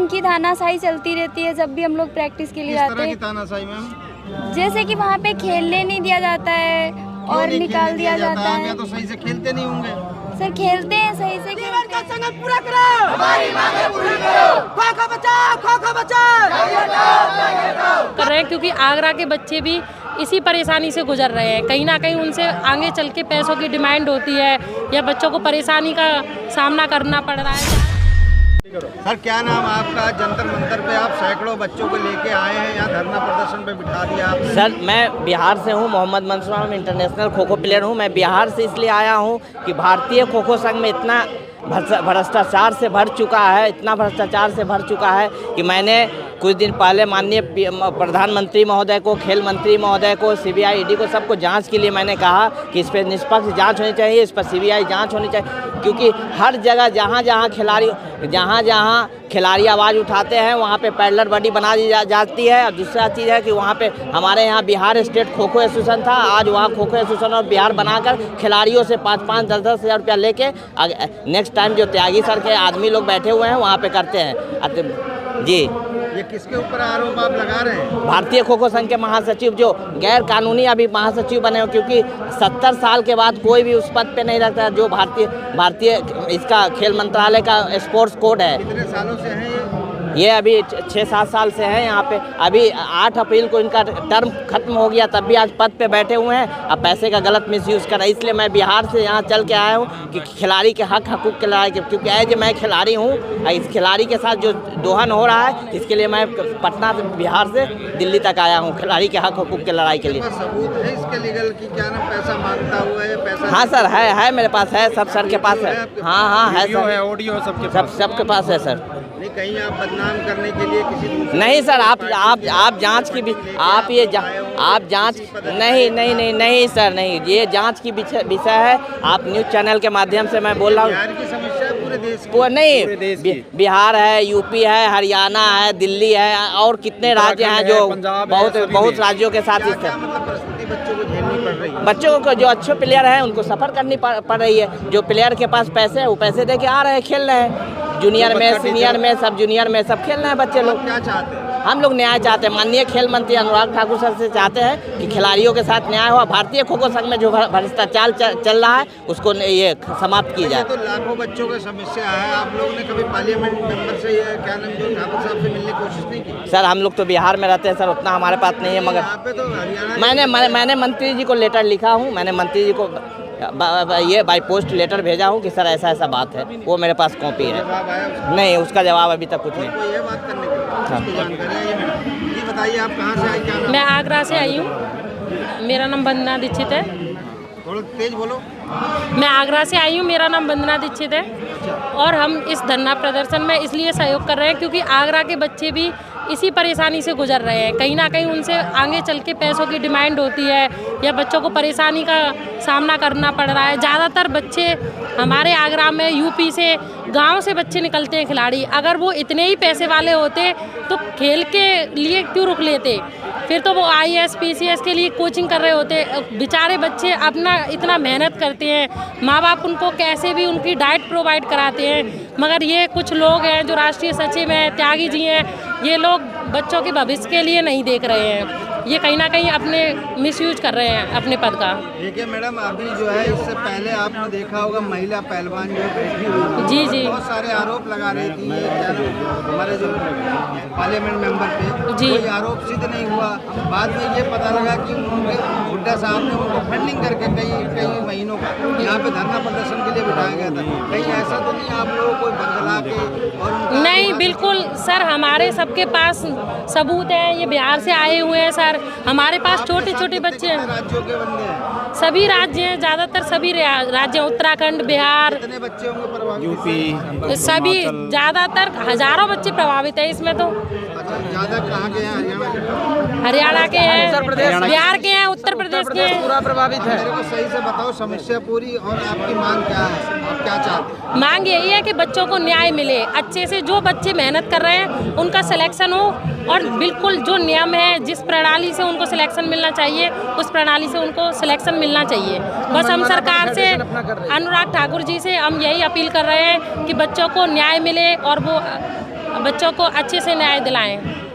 इनकी तानाशाही चलती रहती है जब भी हम लोग प्रैक्टिस के लिए आते हैं। तानाशाही मैम, जैसे कि वहाँ पे खेलने नहीं दिया जाता है और निकाल दिया जाता है। या तो सही से खेलते नहीं होंगे। सर खेलते हैं, सही से खेलते हैं। संकल्प पूरा करो, हमारी मांगे पूरी करो, खो बचाओ, खो बचाओ कर रहे हैं, क्योंकि आगरा के बच्चे भी इसी परेशानी से गुजर रहे हैं। कहीं ना कहीं उनसे आगे चल के पैसों की डिमांड होती है या बच्चों को परेशानी का सामना करना पड़ रहा है। सर क्या नाम आपका? जंतर मंतर पे आप सैकड़ों बच्चों को लेके आए हैं, यहाँ धरना प्रदर्शन पे बिठा दिया आपने। सर मैं बिहार से हूँ, मोहम्मद मंसूर, इंटरनेशनल खो खो प्लेयर हूँ। मैं बिहार से इसलिए आया हूँ कि भारतीय खो खो संघ में इतना भ्रष्टाचार से भर चुका है, इतना भ्रष्टाचार से भर चुका है कि मैंने कुछ दिन पहले माननीय प्रधानमंत्री महोदय को, खेल मंत्री महोदय को, सीबीआई, ईडी को, सबको जांच के लिए मैंने कहा कि इस पर निष्पक्ष जांच होनी चाहिए, इस पर सीबीआई जांच होनी चाहिए। क्योंकि हर जगह जहाँ जहाँ खिलाड़ी आवाज़ उठाते हैं वहाँ पे पैरेलल बॉडी बना दी जाती है। और दूसरा चीज़ है कि वहाँ पे हमारे यहाँ बिहार स्टेट खो खो एसोसिएशन था, आज वहाँ खो खो एसोसिएशन और बिहार बनाकर खिलाड़ियों से 5-5, 10-10 हज़ार रुपया लेके नेक्स्ट टाइम जो त्यागी सर के आदमी लोग बैठे हुए हैं वहाँ पे करते हैं। जी, ये किसके ऊपर आरोप आप लगा रहे हैं? भारतीय खो खो संघ के महासचिव जो गैर कानूनी अभी महासचिव बने हो, क्योंकि 70 साल के बाद कोई भी उस पद पे नहीं रहता। जो भारतीय इसका खेल मंत्रालय का स्पोर्ट्स कोड है। कितने सालों से हैं ये अभी 6-7 साल से हैं यहाँ पे। अभी 8 अप्रैल को इनका टर्म खत्म हो गया, तब भी आज पद पे बैठे हुए हैं। अब पैसे का गलत मिसयूज़ कर रहे हैं। इसलिए मैं बिहार से यहाँ चल के आया हूँ कि खिलाड़ी के हक हकूक़ के लड़ाई के, क्योंकि एज मैं खिलाड़ी हूँ, इस खिलाड़ी के साथ जो दोहन हो रहा है इसके लिए मैं पटना से, बिहार से दिल्ली तक आया हूँ खिलाड़ी के हक हकूक़ के लड़ाई के लिए। सबूत है इसके लीगल की? क्या ना पैसा मांगता हुआ है? पैसा? हाँ सर, है मेरे पास, है सब सर के पास है। हाँ है सर, ऑडियो सबके पास है सर। नहीं, कहीं आप बदनाम करने के लिए किसी दूसरे? नहीं सर, आप जांच की भी आप जांच नहीं सर, नहीं, ये जांच की विषय है। आप न्यूज़ चैनल के माध्यम से मैं बोल रहा हूँ। बिहार की समस्या है पूरे देश की? नहीं, बिहार है, यूपी है, हरियाणा है, दिल्ली है और कितने राज्य हैं जो बहुत राज्यों के साथ क्या मतलब परिस्थिति बच्चों को झेलनी पड़ रही है? बच्चों को जो अच्छे प्लेयर हैं उनको सफ़र करनी पड़ रही है। जो प्लेयर के पास पैसे है वो पैसे दे के आ रहे हैं, खेल रहे हैं। जूनियर में, सीनियर में, सब जूनियर में सब खेल रहे हैं बच्चे लोग। क्या चाहते हैं? हम लोग न्याय चाहते हैं। माननीय खेल मंत्री अनुराग ठाकुर सर से चाहते हैं कि खिलाड़ियों के साथ न्याय हो। भारतीय खो खो संघ में जो भ्रष्टाचार चल रहा है उसको ये समाप्त की जाए। तो लाखों बच्चों की समस्या है। आप लोगों ने कभी पार्लियामेंट मेंबर से, क्या नाम, जो ठाकुर साहब से मिलने की कोशिश नहीं की? सर हम लोग तो बिहार में रहते हैं सर, उतना हमारे पास नहीं है। मगर यहाँ पे तो हरियाणा मैंने मंत्री जी को लेटर लिखा हूँ। मैंने मंत्री जी को ये बाई पोस्ट लेटर भेजा हूँ कि सर ऐसा बात है। वो मेरे पास कॉपी है। जवाब आया उसका? नहीं, उसका जवाब अभी तक कुछ नहीं। कोई ये बात करने की जानकारी है? ये बताइए आप कहाँ से आई, क्या नाम? मैं आगरा से आई हूँ, मेरा नाम वंदना दीक्षित है। थोड़ा तेज बोलो। मैं आगरा से आई हूँ, मेरा नाम वंदना दीक्षित है। और हम इस धरना प्रदर्शन में इसलिए सहयोग कर रहे हैं क्योंकि आगरा के बच्चे भी इसी परेशानी से गुजर रहे हैं। कहीं ना कहीं उनसे आगे चल के पैसों की डिमांड होती है या बच्चों को परेशानी का सामना करना पड़ रहा है। ज़्यादातर बच्चे हमारे आगरा में यूपी से, गांव से बच्चे निकलते हैं खिलाड़ी। अगर वो इतने ही पैसे वाले होते तो खेल के लिए क्यों रुक लेते? फिर तो वो IAS PCS के लिए कोचिंग कर रहे होते। बेचारे बच्चे अपना इतना मेहनत करते हैं, माँ बाप उनको कैसे भी उनकी डाइट प्रोवाइड कराते हैं। मगर ये कुछ लोग हैं जो राष्ट्रीय सचिव हैं, त्यागी जी हैं, ये लोग बच्चों के भविष्य के लिए नहीं देख रहे हैं। ये कहीं ना कहीं अपने मिसयूज कर रहे हैं अपने पद का। देखिए मैडम, अभी जो है इससे पहले आपने देखा होगा महिला पहलवान जो बैठी हुई, जी बहुत सारे आरोप लगा रही थी हमारे जो पार्लियामेंट मेंबर पे। जी। कोई आरोप सिद्ध नहीं हुआ। बाद में ये पता लगा कि उनके हुड्डा साहब ने उनको फंडिंग करके कई महीनों का यहाँ पे धरना प्रदर्शन के लिए बिठाया गया था। कहीं ऐसा तो नहीं आप लोगों को बदला के? और नहीं, बिल्कुल सर, हमारे सबके पास सबूत है। ये बिहार से आए हुए हैं सर, हमारे पास छोटे छोटे बच्चे हैं। राज्यों के बंदे हैं? सभी राज्य हैं, ज़्यादातर सभी राज्य, उत्तराखंड, बिहार, कितने बच्चे होंगे प्रभावित? यूपी, सभी ज़्यादातर हजारों बच्चे प्रभावित है इसमें। तो अच्छा, ज़्यादा कहाँ के हैं? हरियाणा के हैं, बिहार के हैं, उत्तर प्रदेश के हैं। पूरा प्रभावित है। मेरे को सही से बताओ समस्या पूरी, और आपकी मांग क्या है? आप क्या चाहते हैं? मांग यही है कि बच्चों को न्याय मिले अच्छे से। जो बच्चे मेहनत कर रहे हैं उनका सिलेक्शन हो, और बिल्कुल जो नियम है, जिस प्रणाली से उनको सिलेक्शन मिलना चाहिए उस प्रणाली से उनको सिलेक्शन मिलना चाहिए। बस हम सरकार से, अनुराग ठाकुर जी से हम यही अपील कर रहे हैं कि बच्चों को न्याय मिले और वो बच्चों को अच्छे से न्याय दिलाएं।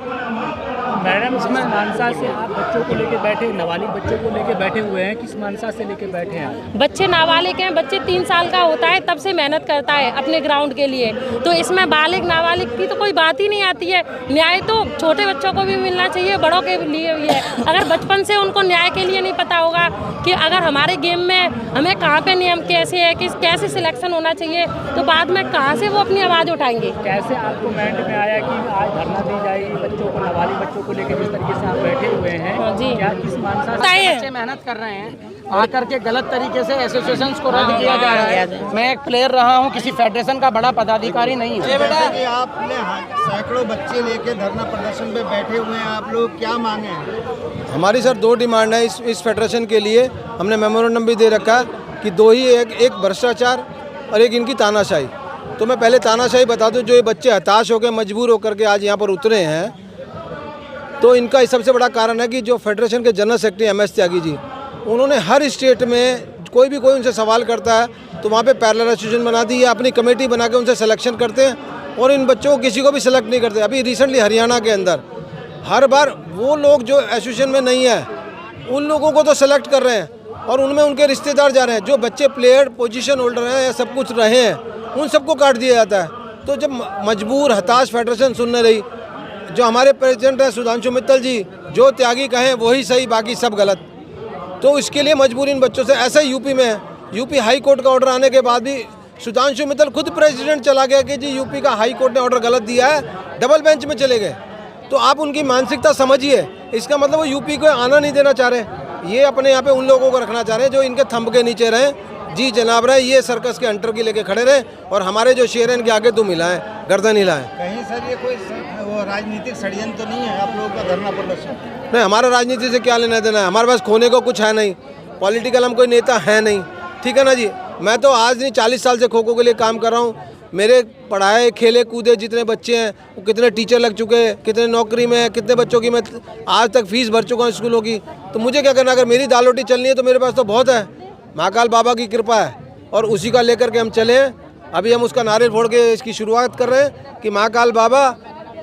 मैडम, किस मानसा से आप बच्चों को लेके बैठे, नाबालिग बच्चों को लेके बैठे हुए हैं, किस मानसा से लेके बैठे हैं? बच्चे नाबालिग हैं, बच्चे 3 साल का होता है तब से मेहनत करता है अपने ग्राउंड के लिए, तो इसमें बालिग नाबालिग की तो कोई बात ही नहीं आती है। न्याय तो छोटे बच्चों को भी मिलना चाहिए, बड़ों के लिए भी है। अगर बचपन से उनको न्याय के लिए नहीं पता होगा कि अगर हमारे गेम में हमें कहाँ पे नियम कैसे है, कि कैसे सिलेक्शन होना चाहिए, तो बाद में कहाँ से वो अपनी आवाज़ उठाएंगे। कैसे आपको माइंड में आया कि आज धरना दी जाएगी बच्चों को, नाबालिग बच्चों को लेके जिस तरीके से आप बैठे हुए हैं? जी, क्या किस मानसा से बच्चे मेहनत कर रहे हैं, आकर के गलत तरीके से एसोसिएशंस को रद्द किया जा रहा है। मैं एक प्लेयर रहा हूं, किसी फेडरेशन का बड़ा पदाधिकारी नहीं हूं। जैसे कि आपने सैकड़ों बच्चे लेके धरना प्रदर्शन पे बैठे हुए हैं, आप लोग क्या मांगे हैं? हमारी सर 2 डिमांड है इस फेडरेशन के लिए। हमने मेमोरेंडम भी दे रखा है कि 2 ही, एक भ्रष्टाचार और एक इनकी तानाशाही। तो मैं पहले तानाशाही बता दूं, जो ये बच्चे हताश होकर मजबूर होकर के आज यहाँ पर उतरे हैं, तो इनका सबसे बड़ा कारण है कि जो फेडरेशन के general secretary MS Tyagi ji, उन्होंने हर स्टेट में कोई उनसे सवाल करता है तो वहाँ पे पैरेलल एसोसिएशन बना दी है, अपनी कमेटी बना के उनसे सिलेक्शन करते हैं और इन बच्चों को किसी को भी सिलेक्ट नहीं करते। अभी रिसेंटली हरियाणा के अंदर हर बार वो लोग जो एसोसिएशन में नहीं है उन लोगों को तो सिलेक्ट कर रहे हैं और उनमें उनके रिश्तेदार जा रहे हैं। जो बच्चे प्लेयर, पोजीशन होल्डर हैं या सब कुछ रहे हैं, उन सबको काट दिया जाता है। तो जब मजबूर हताश फेडरेशन सुनने रही, जो हमारे प्रेसिडेंट हैं सुधांशु मित्तल जी, जो त्यागी कहें वही सही, बाकी सब गलत, तो इसके लिए मजबूर इन बच्चों से। ऐसा ही यूपी में है, यूपी हाई कोर्ट का ऑर्डर आने के बाद भी सुधांशु मित्तल खुद प्रेसिडेंट चला गया कि जी यूपी का हाई कोर्ट ने ऑर्डर गलत दिया है, डबल बेंच में चले गए। तो आप उनकी मानसिकता समझिए, इसका मतलब वो यूपी को आना नहीं देना चाह रहे, ये अपने यहाँ पे उन लोगों को रखना चाह रहे हैं जो इनके थंब के नीचे रहें, जी जनाब रहे, ये सर्कस के अंटर की लेके खड़े रहे और हमारे जो शेर हैं इनके आगे तुम हिलाएं, गर्दन हिलाएं। कहीं सर ये कोई वो राजनीतिक षड्यंत्र तो नहीं है आप लोगों का धरना प्रदर्शन? नहीं, हमारा राजनीति से क्या लेना देना है, हमारे पास खोने को कुछ है नहीं, पॉलिटिकल हम कोई नेता है नहीं, ठीक है ना जी। मैं तो आज नहीं 40 साल से खो खो के लिए काम कर रहा हूँ। मेरे पढ़ाए खेले कूदे जितने बच्चे हैं, वो कितने टीचर लग चुके हैं, कितने नौकरी में है, कितने बच्चों की मैं आज तक फीस भर चुका हूँ स्कूलों की। तो मुझे क्या करना, अगर मेरी दाल रोटी चलनी है तो मेरे पास तो बहुत है, महाकाल बाबा की कृपा है और उसी का लेकर के हम चले हैं। अभी हम उसका नारियल फोड़ के इसकी शुरुआत कर रहे हैं कि महाकाल बाबा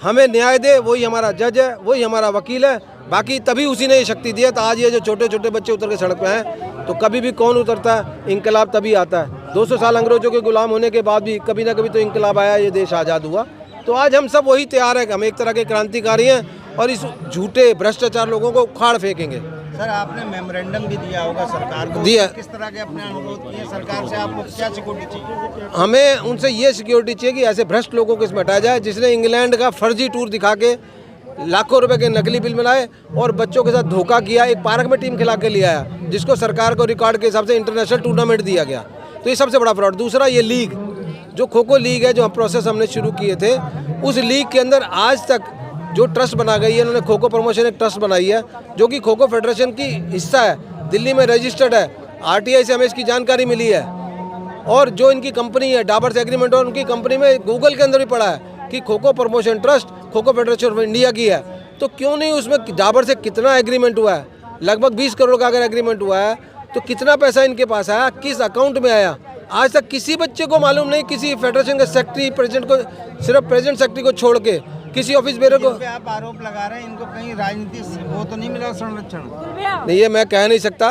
हमें न्याय दे, वही हमारा जज है, वही हमारा वकील है, बाकी तभी उसी ने ये शक्ति दी है। तो आज ये जो छोटे छोटे बच्चे उतर के सड़क पे हैं, तो कभी भी कौन उतरता है, इंकलाब तभी आता है। 200 साल अंग्रेजों के गुलाम होने के बाद भी कभी ना कभी तो इंकलाब आया, ये देश आज़ाद हुआ। तो आज हम सब वही तैयार है कि हम एक तरह के क्रांतिकारी हैं और इस झूठे भ्रष्टाचार लोगों को उखाड़ फेंकेंगे। सर आपने मेमोरेंडम भी दिया होगा सरकार को, दिया। किस तरह के अपने अनुरोध किए सरकार से, आपको क्या सिक्योरिटी चाहिए? हमें उनसे ये सिक्योरिटी चाहिए कि ऐसे भ्रष्ट लोगों को इसमें हटाया जाए, जिसने इंग्लैंड का फर्जी टूर दिखा के लाखों रुपए के नकली बिल मिलाए और बच्चों के साथ धोखा किया, एक पार्क में टीम खिला के ले आया, जिसको सरकार को रिकॉर्ड के हिसाब से इंटरनेशनल टूर्नामेंट दिया गया। तो ये सबसे बड़ा फ्रॉड। दूसरा, ये लीग, जो खो खो लीग है, जो प्रोसेस हमने शुरू किए थे, उस लीग के अंदर आज तक जो ट्रस्ट बना गई है, उन्होंने खो खो प्रमोशन एक ट्रस्ट बनाई है जो कि खो खो फेडरेशन की हिस्सा है, दिल्ली में रजिस्टर्ड है, RTI से हमें इसकी जानकारी मिली है। और जो इनकी कंपनी है डाबर से एग्रीमेंट, और उनकी कंपनी में गूगल के अंदर भी पड़ा है कि kho kho promotion trust kho kho federation of India की है। तो क्यों नहीं उसमें डाबर से कितना एग्रीमेंट हुआ है, लगभग 20 करोड़ का अगर एग्रीमेंट हुआ है, तो कितना पैसा इनके पास आया, किस अकाउंट में आया, आज तक किसी बच्चे को मालूम नहीं। किसी फेडरेशन के सेक्रेटरी, प्रेसिडेंट को, सिर्फ प्रेसिडेंट सेक्रेटरी को छोड़ के किसी ऑफिस बेरो को। आप आरोप लगा रहे हैं, इनको कहीं राजनीति वो तो नहीं मिला संरक्षण? नहीं, ये मैं कह नहीं सकता,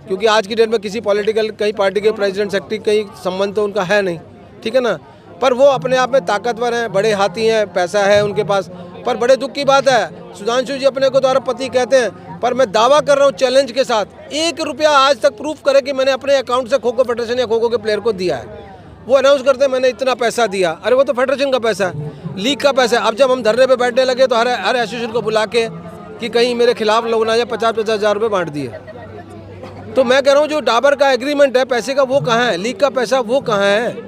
क्योंकि आज की डेट में किसी पॉलिटिकल कई पार्टी के प्रेसिडेंट सेक्रेटरी कई संबंध तो उनका है नहीं, ठीक है ना। पर वो अपने आप में ताकतवर हैं, बड़े हाथी हैं, पैसा है उनके पास। पर बड़े दुख की बात है, सुधांशु जी अपने को तो अरबपति कहते हैं, पर मैं दावा कर रहा हूँ चैलेंज के साथ, 1 रुपया आज तक प्रूफ करे कि मैंने अपने अकाउंट से खो खो फेडरेशन या खो खो के प्लेयर को दिया है। वो अनाउंस करते हैं मैंने इतना पैसा दिया, अरे वो तो फेडरेशन का पैसा है, लीग का पैसा है। अब जब हम धरने पे बैठने लगे तो हर एसोसिएशन को बुला के कि कहीं मेरे खिलाफ लोग ना जाए, 50-50 हज़ार रुपये बांट दिए। तो मैं कह रहा हूँ जो डाबर का एग्रीमेंट है पैसे का, वो कहाँ है, लीग का पैसा वो कहाँ है।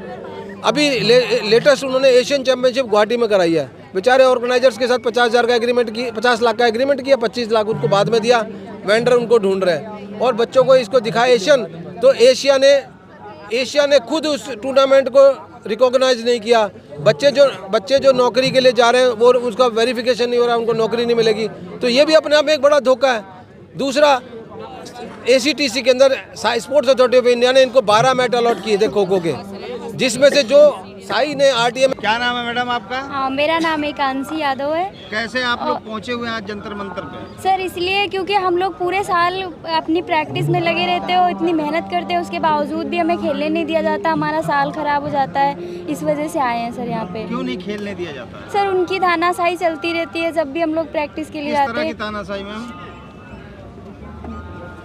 अभी लेटेस्ट उन्होंने एशियन चैंपियनशिप गुवाहाटी में कराई है, बेचारे ऑर्गेनाइजर्स के साथ 50,000 का एग्रीमेंट की, 50 लाख का एग्रीमेंट किया, 25 लाख उनको बाद में दिया, वेंडर उनको ढूंढ रहे हैं। और बच्चों को इसको दिखाया एशियन, तो एशिया ने खुद उस टूर्नामेंट को रिकॉग्नाइज नहीं किया। बच्चे जो नौकरी के लिए जा रहे हैं वो उसका वेरिफिकेशन नहीं हो रहा, उनको नौकरी नहीं मिलेगी। तो ये भी अपने आप में एक बड़ा धोखा है। दूसरा, ACTC के अंदर स्पोर्ट्स अथॉरिटी ऑफ इंडिया ने इनको 12 मैट अलॉट किए थे खो खो के, जिसमें से जो साई ने आरटीए में। क्या नाम है मैडम आपका? हाँ, मेरा नाम एकांशी यादव है। कैसे आप लोग पहुंचे हुए हैं आज जंतर मंतर पे? सर इसलिए क्योंकि हम लोग पूरे साल अपनी प्रैक्टिस में लगे रहते हो, इतनी मेहनत करते हैं, उसके बावजूद भी हमें खेलने नहीं दिया जाता, हमारा साल खराब हो जाता है। इस वजह से आए हैं सर यहाँ पे। क्यों नहीं खेलने दिया जाता? सर उनकी तानाशाही चलती रहती है जब भी हम लोग प्रैक्टिस के लिए किस आते तरह की हैं। तानाशाही मैम?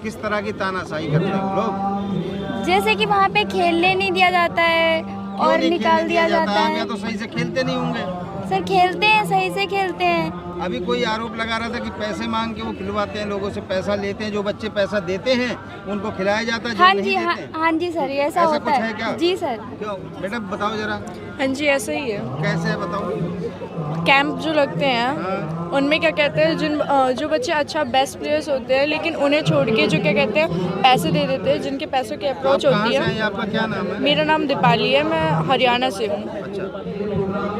किस तरह की तानाशाही करते हैं वो लोग? जैसे कि वहाँ पे खेलने नहीं दिया जाता है क्यों और नहीं निकाल खेलने दिया जाता आप है। या तो सही से खेलते नहीं होंगे। सर खेलते हैं, सही से खेलते हैं। अभी कोई आरोप लगा रहा था कि पैसे मांग के वो खिलवाते हैं, लोगों से पैसा लेते हैं, जो बच्चे पैसा देते हैं उनको खिलाया जाता है, जो हाँ नहीं जी, देते हैं। हाँ जी सर, ये ऐसा ऐसा होता कुछ है क्या? जी सर। क्यों बेटा बताओ जरा। हाँ जी ऐसा ही है। कैसे है बताओ। कैंप जो लगते हैं हाँ। उनमें क्या कहते हैं जो बच्चे अच्छा बेस्ट प्लेयर्स होते हैं लेकिन उन्हें छोड़ के जो क्या कहते हैं पैसे दे देते हैं, जिनके पैसों की अप्रोच आप कहाँ होती से है। हैं? आपका क्या नाम है? मेरा नाम दीपाली है, मैं हरियाणा से हूँ। अच्छा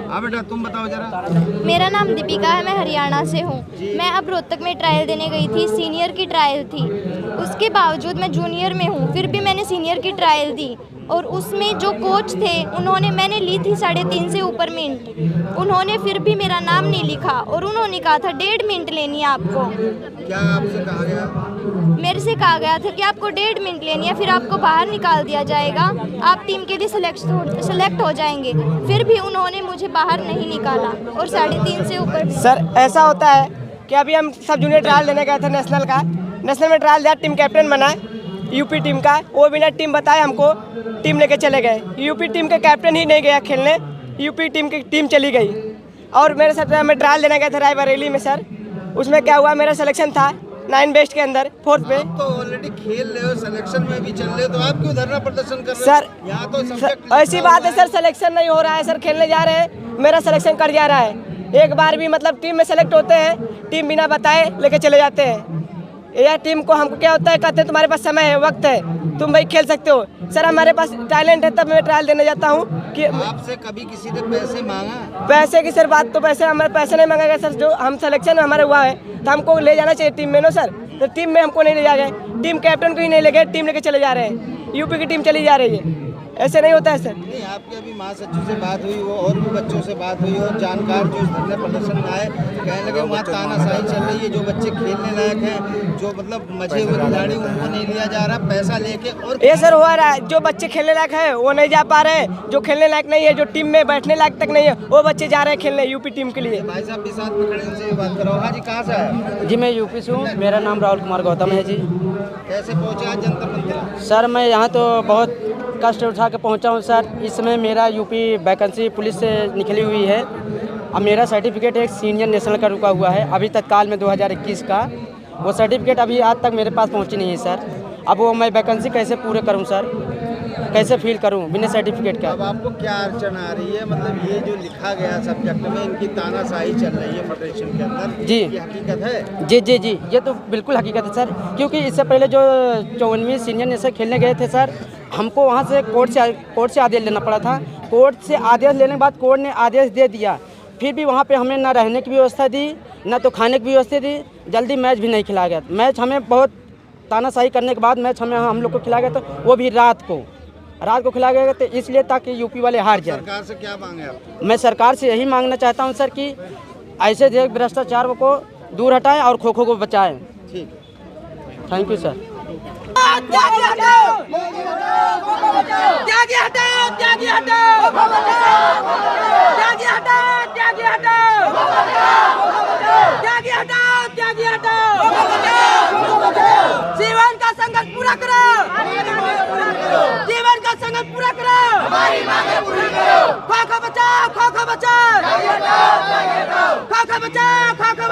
हाँ बेटा तुम बताओ जरा। मेरा नाम दीपिका है, मैं हरियाणा से हूँ। मैं अब रोहतक में ट्रायल देने गई थी, सीनियर की ट्रायल थी। उसके बावजूद मैं जूनियर में हूँ, फिर भी मैंने सीनियर की ट्रायल दी और उसमें जो कोच थे उन्होंने, मैंने ली थी 3.5 से ऊपर मिनट, उन्होंने फिर भी मेरा नाम नहीं लिखा और उन्होंने कहा था 1.5 मिनट लेनी है आपको। क्या आपसे कहा गया? मेरे से कहा गया था कि आपको 1.5 मिनट लेनी है, फिर आपको बाहर निकाल दिया जाएगा, आप टीम के लिए सेलेक्ट हो जाएंगे। फिर भी उन्होंने मुझे बाहर नहीं निकाला और 3.5 से ऊपर। सर ऐसा होता है कि अभी हम सब जूनियर ट्रायल देने गए थे नेशनल का। नेशनल में ट्रायल दिया, टीम कैप्टन बना यूपी टीम का। वो बिना टीम बताए हमको टीम लेके चले गए। यूपी टीम के कैप्टन ही नहीं गया खेलने, यूपी टीम की टीम चली गई। और मेरे साथ मैं ट्रायल देने गए थे रायबरेली में सर। उसमें क्या हुआ, मेरा सिलेक्शन था 9 बेस्ट के अंदर 4th पे। आप तो ऑलरेडी खेल रहे हो, सिलेक्शन में भी चल रहे हो, तो आप क्यों धरना प्रदर्शन कर रहे हो? सर यहाँ तो सर, ऐसी बात है सर, सिलेक्शन नहीं हो रहा है सर, खेलने जा रहे हैं, मेरा सिलेक्शन कर जा रहा है। एक बार भी मतलब टीम में सेलेक्ट होते हैं, टीम बिना बताए लेके चले जाते हैं। यह टीम को हमको क्या होता है, कहते हैं तुम्हारे पास समय है, वक्त है, तुम भाई खेल सकते हो। सर हमारे पास टैलेंट है तब मैं ट्रायल देने जाता हूँ। कि आपसे कभी किसी ने पैसे मांगा? पैसे की सर बात तो पैसे, हमारे पैसे नहीं मांगा गया सर। जो हम सिलेक्शन हमारे हुआ है तो हमको ले जाना चाहिए टीम में ना सर। तो टीम में हमको नहीं ले जा गए, टीम कैप्टन को ही नहीं ले गए, टीम लेके चले जा रहे हैं। यूपी की टीम चली जा रही है, ऐसे नहीं होता है सर। नहीं आपकी अभी महासचिव से बात हुई हो और भी बच्चों से बात हुई हो, जानकार जो इस धरने प्रदर्शन में आए, कहने लगे वहाँ तानाशाही चल रही है, जो बच्चे खेलने लायक हैं, जो मतलब मजे हुए खिलाड़ी, उनको नहीं लिया जा रहा पैसा लेके। और ये सर हो रहा है, जो बच्चे खेलने लायक है वो नहीं जा पा रहे हैं, जो खेलने लायक नहीं है, जो टीम में बैठने लायक तक नहीं है, वो बच्चे जा रहे हैं खेलने यूपी टीम के लिए। भाई साहब भी साथ में खड़े, उनसे भी बात करो। हाँ जी कहाँ से आए? जी मैं यूपी से हूँ, मेरा नाम राहुल कुमार गौतम है जी। कैसे पहुँचे आज जंतर मंतर? सर मैं यहाँ तो बहुत कष्ट उठा के पहुँचा हूँ सर। इस समय मेरा यूपी वैकेंसी पुलिस से निकली हुई है। अब मेरा सर्टिफिकेट एक सीनियर नेशनल का रुका हुआ है, अभी तत्काल में 2021 का। वो सर्टिफिकेट अभी आज तक मेरे पास पहुँची नहीं है सर। अब वो मैं वैकेंसी कैसे पूरे करूँ सर, कैसे फील करूँ बिना सर्टिफिकेट का? अब आपको क्या अड़चन आ रही है? मतलब ये जो लिखा गया सब्जेक्ट में, इनकी तानाशाही चल रही है फेडरेशन के अंदर, जी ये हकीकत है? जी जी जी, ये तो बिल्कुल हकीकत है सर। क्योंकि इससे पहले जो 54वीं सीनियर नेशनल खेलने गए थे सर, हमको वहाँ से कोर्ट से आदेश लेना पड़ा था। कोर्ट से आदेश लेने के बाद कोर्ट ने आदेश दे दिया, फिर भी वहाँ पे हमें ना रहने की व्यवस्था दी, ना तो खाने की व्यवस्था दी, जल्दी मैच भी नहीं खिलाया गया। मैच हमें बहुत तानाशाही करने के बाद मैच हम लोग को खिलाया गया, तो वो भी रात को खिलाया गया, तो इसलिए ताकि यूपी वाले हार जाए। सरकार से क्या मांगे आप? मैं सरकार से यही मांगना चाहता हूँ सर कि ऐसे जो भ्रष्टाचार को दूर हटाएं और खो खो को बचाएं। ठीक, थैंक यू सर। त्यागी हटाओ, त्यागी हटाओ, त्यागी हटाओ, त्यागी हटाओ, त्यागी हटाओ, त्यागी हटाओ, त्यागी हटाओ, जीवन का संघर्ष पूरा करो, जीवन का संघर्ष पूरा करो, हमारी मांगे पूरी करो। खो खो बचाओ, खो खो बचाओ, खो खो बचाओ, खो खो